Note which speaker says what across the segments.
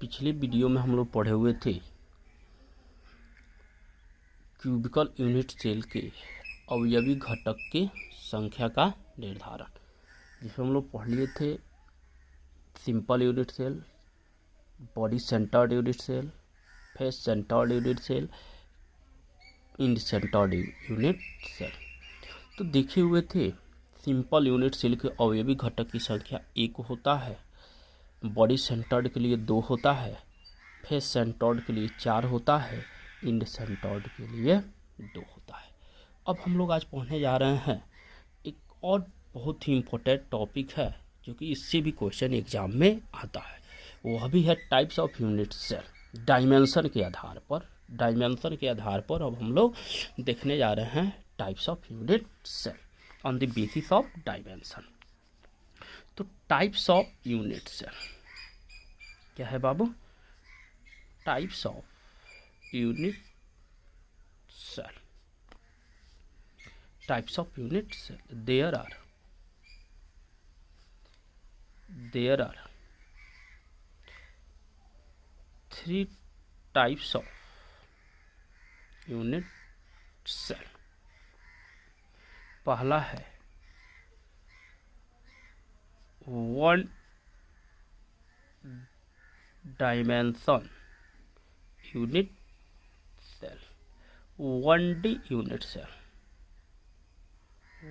Speaker 1: पिछले वीडियो में हम लोग पढ़े हुए थे क्यूबिकल यूनिट सेल के अवयवी घटक के संख्या का निर्धारण, जिसमें हम लोग पढ़ लिए थे simple unit cell, body centred unit cell, face centred unit cell, end centred unit cell. तो देखे हुए थे सिंपल यूनिट सेल के अवयवी घटक की संख्या 1 होता है, बॉडी सेंटर्ड के लिए 2 होता है, फेस सेंटर्ड के लिए 4 होता है, इंड सेंटर्ड के लिए 2 होता है। अब हम लोग आज पढ़ने जा रहे हैं एक और बहुत ही इम्पोर्टेंट टॉपिक है, जो कि इससे भी क्वेश्चन एग्जाम में आता है। वह भी है types of unit cell. Dimension के आधार पर अब हम लोग देखने जा रहे हैं types of unit cell on the basis of dimension. तो टाइप्स ऑफ यूनिट सेल क्या है बाबू? Types of unit cell. Types of unit cell, there are 3 types of unit cell. पहला है 1 dimension unit cell, 1D unit cell,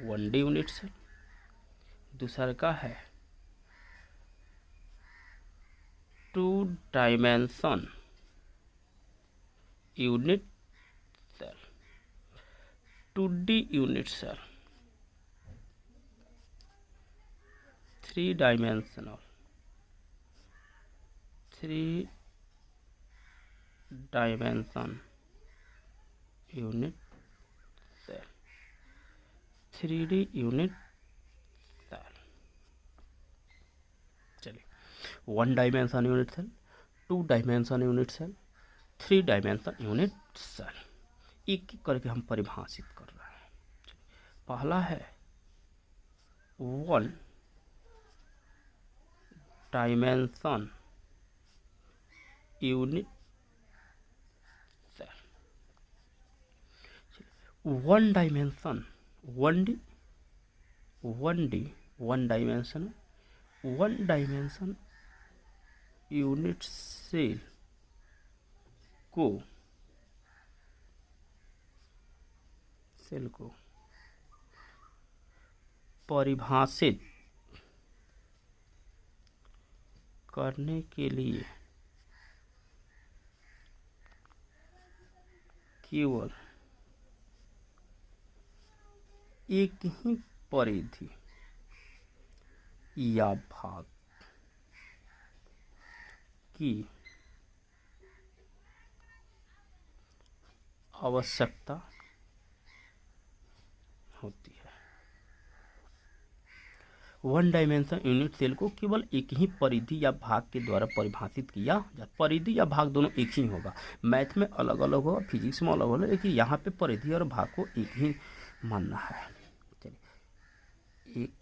Speaker 1: 1D unit cell. दूसरा का है 2 dimension unit cell, 2D unit cell, 3 dimensional unit cell, 3D unit cell. चलिए, 1 dimension unit cell, 2 dimension unit cell, 3 dimension unit cell, एक एक करके हम परिभाषित कर रहे हैं। पहला है 1 dimension unit cell. 1 dimension 1D 1 dimension unit cell को परिभाषित करने के लिए केवल एक ही परिधि या भाग की आवश्यकता होती है। 1 डायमेंशन यूनिट सेल को केवल एक ही परिधि या भाग के द्वारा परिभाषित किया जाता। परिधि या भाग दोनों एक ही होगा, मैथ में अलग अलग होगा, फिजिक्स में अलग होगा, लेकिन यहाँ पे परिधि और भाग को एक ही मानना है। चलिए, एक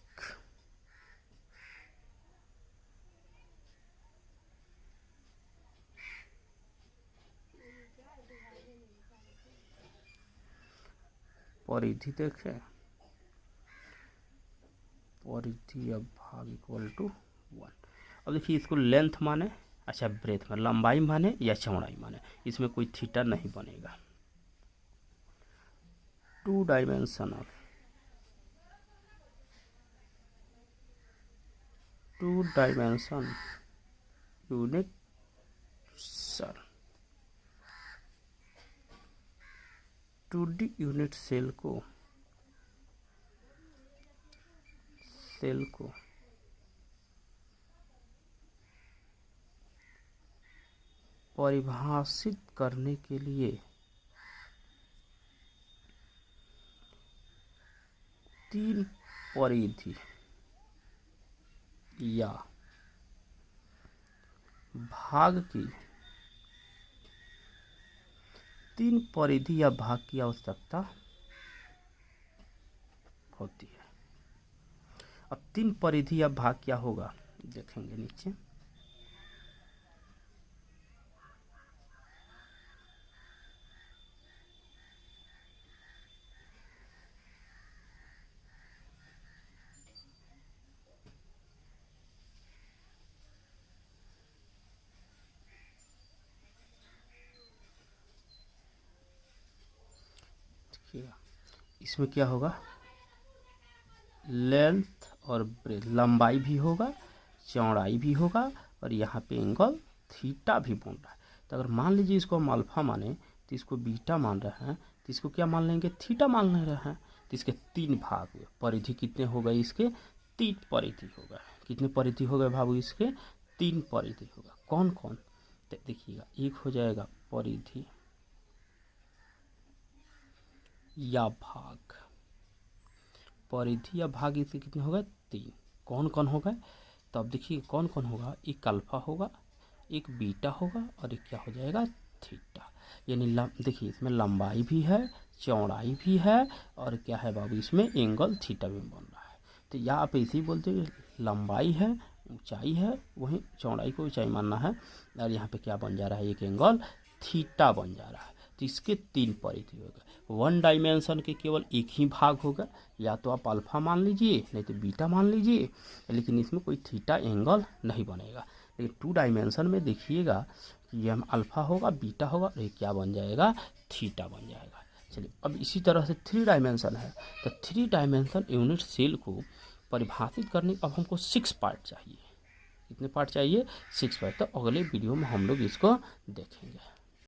Speaker 1: परिधि देखें, परिधि या भाग इक्वल टू 1। अब देखिए, इसको लेंथ माने, अच्छा ब्रेथ में, लंबाई माने या चौड़ाई माने, इसमें कोई थीटा नहीं बनेगा। 2 dimensional unit cell, 2D unit cell को परिभाषित करने के लिए 3 परिधि या भाग की 3 परिधि या भाग की आवश्यकता होती है। अब 3 परिधि या भाग क्या होगा देखेंगे नीचे। देखिएगा इसमें क्या होगा, लेंथ और ब्रेथ, लंबाई भी होगा, चौड़ाई भी होगा, और यहाँ पे एंगल थीटा भी बन रहा है। तो अगर मान लीजिए इसको हम अल्फा माने तो इसको बीटा मान रहे हैं, तो इसको क्या मान लेंगे, थीटा मान ले रहे हैं। तो इसके 3 भाग हुए, परिधि कितने हो गए इसके, 3 परिधि हो गए। कितने परिधि हो गए बाबू इसके, 3 परिधि होगा। कौन कौन, तो देखिएगा एक हो जाएगा परिधि या भाग, परिधि या भाग इसके कितने हो गए, 3। कौन कौन हो गए, तो अब देखिए कौन कौन होगा, एक अल्फा होगा, एक बीटा होगा, और एक क्या हो जाएगा, थीटा। यानी देखिए इसमें लंबाई भी है, चौड़ाई भी है, और क्या है बाबू इसमें एंगल थीटा भी बन रहा है। तो या आप ऐसे ही बोलते हैं लंबाई है, ऊंचाई है, वहीं चौड़ाई को ऊंचाई मानना है, और यहाँ पे क्या बन जा रहा है, एक एंगल थीटा बन जा रहा है। तो इसके 3 परिधि हो गए। 1 डायमेंशन के केवल एक ही भाग होगा, या तो आप अल्फा मान लीजिए नहीं तो बीटा मान लीजिए, लेकिन इसमें कोई थीटा एंगल नहीं बनेगा। लेकिन 2 डायमेंशन में देखिएगा कि ये हम अल्फा होगा, बीटा होगा, और ये क्या बन जाएगा, थीटा बन जाएगा। चलिए अब इसी तरह से 3 डायमेंशन है, तो 3 डायमेंशन यूनिट सेल को परिभाषित करने अब हमको 6 पार्ट चाहिए। कितने पार्ट चाहिए, 6 पार्ट। तो अगले वीडियो में हम लोग इसको देखेंगे।